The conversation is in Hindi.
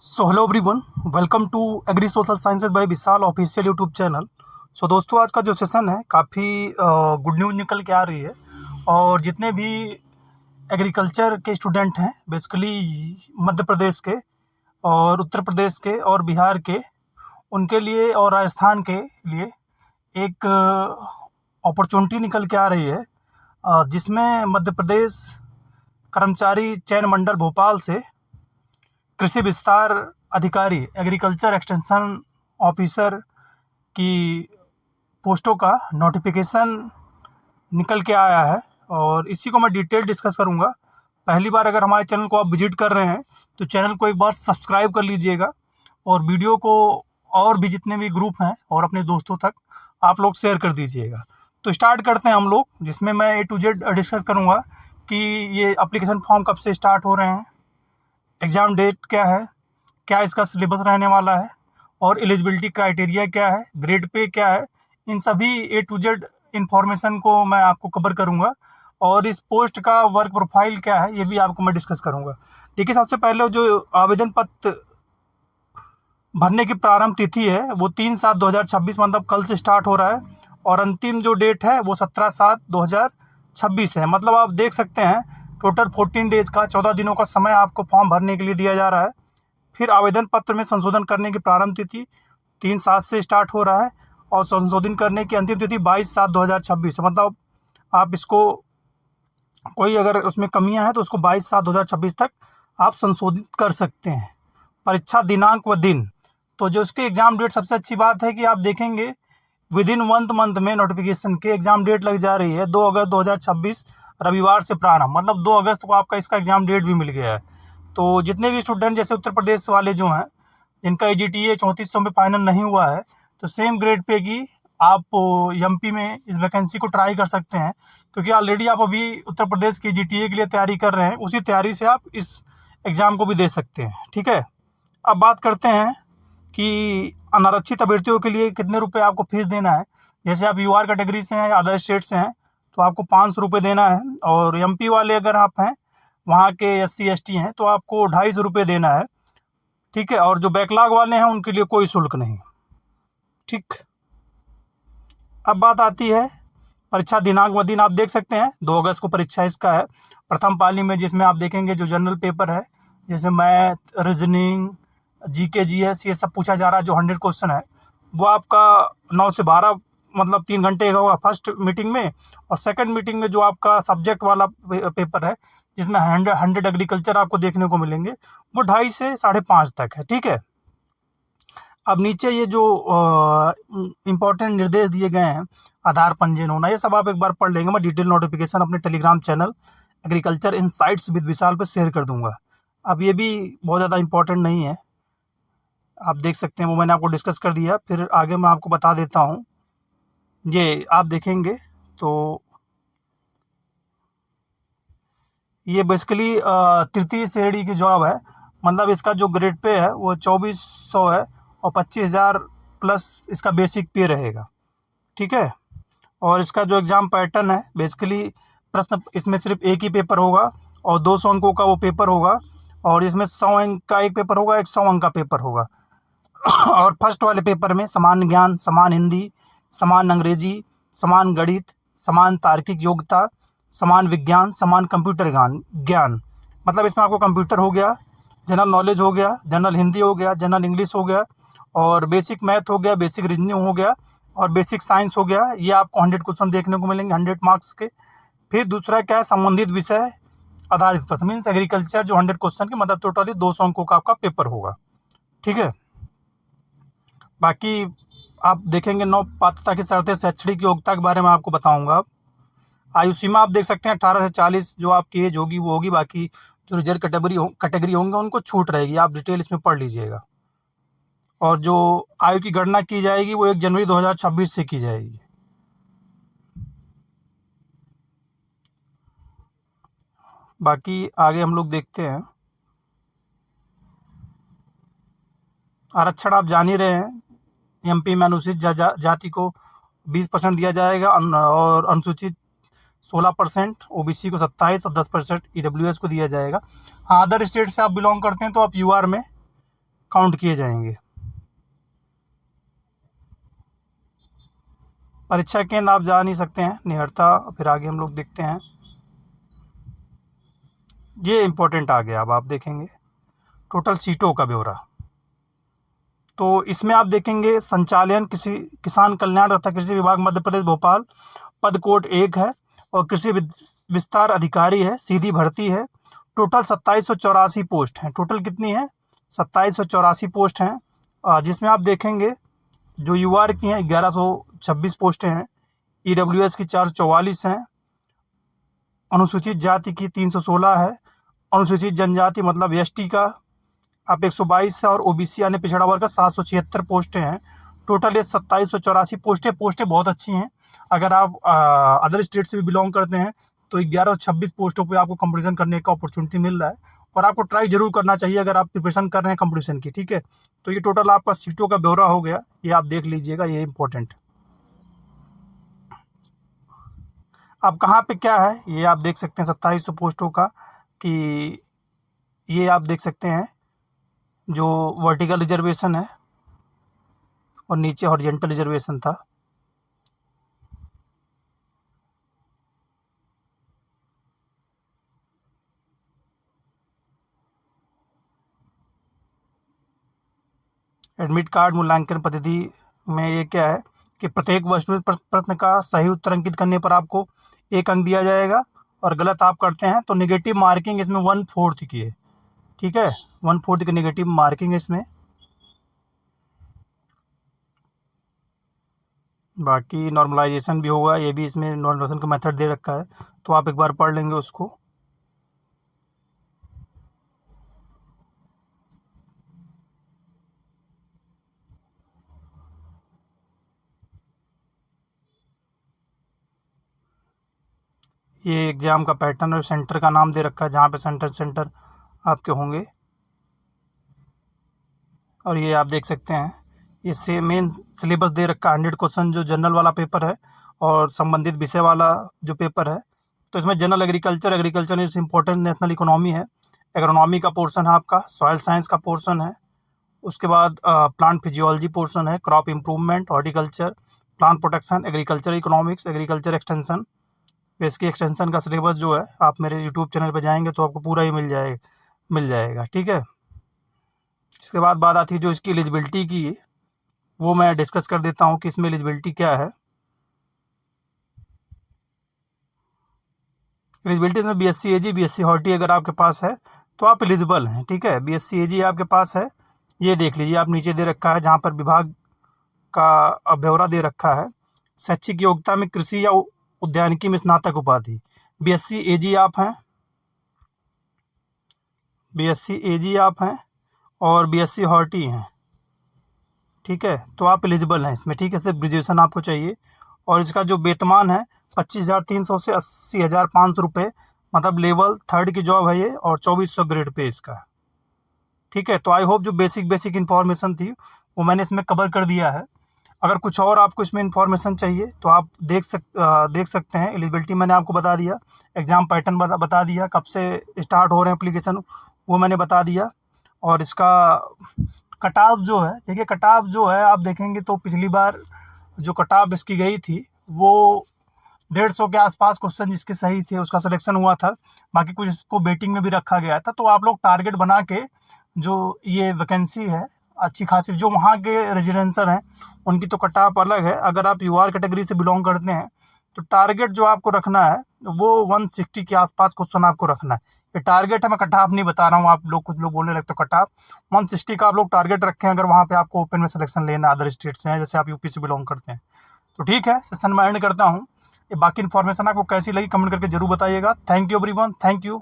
So hello everyone, welcome to agri social sciences by Vishal official YouTube channel. So दोस्तों, आज का जो सेशन है काफ़ी गुड न्यूज़ निकल के आ रही है। और जितने भी एग्रीकल्चर के स्टूडेंट हैं बेसिकली मध्य प्रदेश के और उत्तर प्रदेश के और बिहार के, उनके लिए और राजस्थान के लिए एक अपॉर्चुनिटी निकल के आ रही है, जिसमें मध्य प्रदेश कर्मचारी चयन मंडल भोपाल से कृषि विस्तार अधिकारी एग्रीकल्चर एक्सटेंशन ऑफिसर की पोस्टों का नोटिफिकेशन निकल के आया है और इसी को मैं डिटेल डिस्कस करूंगा। पहली बार अगर हमारे चैनल को आप विजिट कर रहे हैं तो चैनल को एक बार सब्सक्राइब कर लीजिएगा और वीडियो को और भी जितने भी ग्रुप हैं और अपने दोस्तों तक आप लोग शेयर कर दीजिएगा। तो स्टार्ट करते हैं हम लोग, जिसमें मैं A to Z डिस्कस करूँगा कि ये एप्लीकेशन फॉर्म कब से स्टार्ट हो रहे हैं, एग्ज़ाम डेट क्या है, क्या इसका सिलेबस रहने वाला है और एलिजिबिलिटी क्राइटेरिया क्या है, ग्रेड पे क्या है। इन सभी A to Z इन्फॉर्मेशन को मैं आपको कवर करूंगा और इस पोस्ट का वर्क प्रोफाइल क्या है ये भी आपको मैं डिस्कस करूंगा। देखिए, सबसे पहले जो आवेदन पत्र भरने की प्रारंभ तिथि है वो 3/7/2026 मतलब कल से स्टार्ट हो रहा है और अंतिम जो डेट है वो 17/7/2026 है। मतलब आप देख सकते हैं टोटल 14 डेज का 14 दिनों का समय आपको फॉर्म भरने के लिए दिया जा रहा है। फिर आवेदन पत्र में संशोधन करने की प्रारंभ तिथि 3/7 से स्टार्ट हो रहा है और संशोधन करने की अंतिम तिथि 22/7/2026 है। मतलब आप इसको कोई अगर उसमें कमियां हैं तो उसको 22/7/2026 तक आप संशोधित कर सकते हैं। परीक्षा दिनांक व दिन, तो जो इसके एग्ज़ाम डेट, सबसे अच्छी बात है कि आप देखेंगे विद इन 1 मंथ में नोटिफिकेशन के एग्ज़ाम डेट लग जा रही है 2 अगस्त 2026 रविवार से प्रारंभ। मतलब 2 अगस्त को आपका इसका एग्ज़ाम डेट भी मिल गया है। तो जितने भी स्टूडेंट जैसे उत्तर प्रदेश वाले जो हैं जिनका AGTA 3400 में फाइनल नहीं हुआ है तो सेम ग्रेड पे की आप MP में इस वैकेंसी को ट्राई कर सकते हैं, क्योंकि ऑलरेडी आप अभी उत्तर प्रदेश की AGTA के लिए तैयारी कर रहे हैं, उसी तैयारी से आप इस एग्ज़ाम को भी दे सकते हैं। ठीक है, अब बात करते हैं कि अनारक्षित अभ्यर्थियों के लिए कितने रुपए आपको फीस देना है। जैसे आप UR कैटेगरी से हैं या अदर स्टेट से हैं तो आपको 500 रुपये देना है, और MP वाले अगर आप हैं, वहाँ के SC ST हैं तो आपको 250 रुपये देना है। ठीक है, और जो बैकलॉग वाले हैं उनके लिए कोई शुल्क नहीं। ठीक, अब बात आती है परीक्षा दिनांक व दिन। आप देख सकते हैं 2 अगस्त को परीक्षा इसका है, प्रथम पाली में, जिसमें आप देखेंगे जो जनरल पेपर है जिसमें मैथ, रीजनिंग, GK GS ये सब पूछा जा रहा है। जो 100 क्वेश्चन है वो आपका 9 से 12 मतलब 3 घंटे का होगा फर्स्ट मीटिंग में, और सेकंड मीटिंग में जो आपका सब्जेक्ट वाला पेपर है जिसमें 100 एग्रीकल्चर आपको देखने को मिलेंगे वो 2.5 से 5.5 तक है। ठीक है, अब नीचे ये जो इम्पोर्टेंट निर्देश दिए गए हैं, आधार पंजीयन होना, ये सब आप एक बार पढ़ लेंगे। मैं डिटेल नोटिफिकेशन अपने Telegram channel agriculture insights with Vishal पे शेयर कर दूंगा। अब ये भी बहुत ज़्यादा इम्पोर्टेंट नहीं है, आप देख सकते हैं, वो मैंने आपको डिस्कस कर दिया। फिर आगे मैं आपको बता देता हूँ, ये आप देखेंगे तो ये बेसिकली तृतीय श्रेणी की जॉब है। मतलब इसका जो ग्रेड पे है वो 2400 है और 25,000 प्लस इसका बेसिक पे रहेगा। ठीक है, और इसका जो एग्ज़ाम पैटर्न है बेसिकली प्रश्न, इसमें सिर्फ एक ही पेपर होगा और 200 अंकों का वो पेपर होगा, और इसमें 100 अंक का एक पेपर होगा, एक 100 अंक का पेपर होगा। और फर्स्ट वाले पेपर में समान ज्ञान, समान हिंदी, समान अंग्रेजी, समान गणित, समान तार्किक योग्यता, समान विज्ञान, समान कंप्यूटर ज्ञान। मतलब इसमें आपको कंप्यूटर हो गया, जनरल नॉलेज हो गया, जनरल हिंदी हो गया, जनरल इंग्लिश हो गया, और बेसिक मैथ हो गया, बेसिक रीजनिंग हो गया, और बेसिक साइंस हो गया। ये आपको 100 क्वेश्चन देखने को मिलेंगे 100 मार्क्स के। फिर दूसरा क्या है, संबंधित विषय आधारित प्रश्न, मीन्स एग्रीकल्चर जो 100 क्वेश्चन की, मतलब टोटली 200 अंकों का आपका पेपर होगा। ठीक है, बाकी आप देखेंगे 9 पात्रता की शर्तें, शैक्षणिक योग्यता के बारे में आपको बताऊंगा। आयु सीमा आप देख सकते हैं 18 से 40 जो आपकी एज होगी वो होगी। बाकी जो रिजर्व कैटेगरी होंगे उनको छूट रहेगी, आप डिटेल इसमें पढ़ लीजिएगा। और जो आयु की गणना की जाएगी वो 1 जनवरी 2026 से की जाएगी। बाकी आगे हम लोग देखते हैं। आरक्षण आप जान ही रहे हैं, MP में अनुसूचित जाति को 20% दिया जाएगा और अनुसूचित 16%, OBC को 27 और 10% EWS को दिया जाएगा। हाँ, अदर स्टेट से आप बिलोंग करते हैं तो आप UR में काउंट किए जाएंगे। परीक्षा केंद्र आप जा नहीं सकते हैं, निहरता। फिर आगे हम लोग देखते हैं, ये इम्पोर्टेंट आ गया। अब आप देखेंगे टोटल सीटों का ब्यौरा। तो इसमें आप देखेंगे संचालयन कृषि किसान कल्याण तथा कृषि विभाग मध्य प्रदेश भोपाल, पद कोड 1 है और कृषि विस्तार अधिकारी है, सीधी भर्ती है। टोटल 2784 पोस्ट हैं। टोटल कितनी है? 2784 पोस्ट हैं, जिसमें आप देखेंगे जो यूआर की हैं 1126 पोस्टें हैं, ईडब्ल्यूएस की 444 हैं, अनुसूचित जाति की 316 है, अनुसूचित जनजाति मतलब एसटी का आप 122 है और ओबीसी यानी पिछड़ा वर्ग का 776 पोस्टें हैं। टोटल ये 2784 पोस्टें बहुत अच्छी हैं। अगर आप अदर स्टेट से भी बिलोंग करते हैं तो 11 और 26 पोस्टों पे आपको कंपटीशन करने का अपॉर्चुनिटी मिल रहा है और आपको ट्राई जरूर करना चाहिए अगर आप प्रिपरेशन कर रहे हैं कंपटीशन की। ठीक है, तो ये टोटल आपका सीटों का ब्यौरा हो गया, ये आप देख लीजिएगा, ये इंपॉर्टेंट। अब कहाँ पे क्या है ये आप देख सकते हैं 2700 पोस्टों का, कि ये आप देख सकते हैं जो वर्टिकल रिजर्वेशन है और नीचे हॉरिजॉन्टल रिजर्वेशन था। एडमिट कार्ड मूल्यांकन पद्धति में ये क्या है कि प्रत्येक वस्तुनिष्ठ प्रश्न का सही उत्तर अंकित करने पर आपको 1 अंक दिया जाएगा और गलत आप करते हैं तो नेगेटिव मार्किंग इसमें 1/4 की है। ठीक है, 1/4 की नेगेटिव मार्किंग है इसमें। बाकी नॉर्मलाइजेशन भी होगा, ये भी इसमें नॉर्मलाइजेशन का मेथड दे रखा है, तो आप एक बार पढ़ लेंगे उसको। ये एग्ज़ाम का पैटर्न और सेंटर का नाम दे रखा है, जहाँ पे सेंटर आपके होंगे। और ये आप देख सकते हैं ये मेन सिलेबस दे रखा है, 100 क्वेश्चन जो जनरल वाला पेपर है और संबंधित विषय वाला जो पेपर है। तो इसमें general agriculture is important, national economy है, एग्रोनॉमी का पोर्शन है आपका, सॉयल साइंस का पोर्शन है, उसके बाद प्लांट फिजियोलॉजी पोर्शन है, crop improvement, horticulture, plant protection, agriculture economics, agriculture extension. इसकी एक्सटेंशन का सिलेबस जो है आप मेरे यूट्यूब चैनल पर जाएंगे तो आपको पूरा ही मिल जाएगा। ठीक है, इसके बाद बात आती है जो इसकी एलिजिबिलिटी की, वो मैं डिस्कस कर देता हूँ कि इसमें एलिजिबिलिटी क्या है। एलिजिबिलिटी में बीएससी एजी, बीएससी हॉर्टी अगर आपके पास है तो आप एलिजिबल हैं। ठीक है, बीएससी एजी आपके पास है, ये देख लीजिए आप नीचे दे रखा है जहाँ पर विभाग का ब्यौरा दे रखा है। शैक्षिक योग्यता में कृषि या उद्यानिकी में स्नातक उपाधि, बीएससी एजी आप हैं, बीएससी एजी आप हैं और बीएससी हॉर्टी हैं। ठीक है, तो आप एलिजिबल हैं इसमें। ठीक है, सिर्फ ग्रेजुएशन आपको चाहिए और इसका जो वेतमान है 25,300 से 80,500 रुपये, मतलब लेवल 3 की जॉब है ये और 2400 ग्रेड पे इसका। ठीक है, तो आई होप जो बेसिक इन्फॉर्मेशन थी वो मैंने इसमें कवर कर दिया है। अगर कुछ और आपको इसमें इन्फॉर्मेशन चाहिए तो आप देख सकते हैं। एलिजिबिलिटी मैंने आपको बता दिया, एग्ज़ाम पैटर्न बता दिया, कब से स्टार्ट हो रहे हैं एप्लीकेशन वो मैंने बता दिया। और इसका कट ऑफ जो है, देखिए कट ऑफ जो है आप देखेंगे तो पिछली बार जो कट ऑफ इसकी गई थी वो 150 के आसपास क्वेश्चन जिसके सही थे उसका सिलेक्शन हुआ था, बाकी कुछ इसको वेटिंग में भी रखा गया था। तो आप लोग टारगेट बना के जो ये वैकेंसी है अच्छी खासी, जो वहाँ के रेजिडेंसर हैं उनकी तो कट ऑफ अलग है। अगर आप यूआर कैटेगरी से बिलोंग करते हैं तो टारगेट जो आपको रखना है वो 160 के आसपास क्वेश्चन आपको रखना है। ये टारगेट है, मैं कट ऑफ नहीं बता रहा हूँ। आप लोग कुछ लोग बोलने लगते कट ऑफ 160 का आप लोग टारगेट रखें अगर वहाँ पे आपको ओपन में सिलेक्शन लेना अदर स्टेट से हैं, जैसे आप यूपी से बिलोंग करते हैं। तो ठीक है, सेशन में एंड करता हूँ। ये बाकी इन्फॉर्मेशन आपको कैसी लगी कमेंट करके जरूर बताइएगा। Thank you everyone, thank you.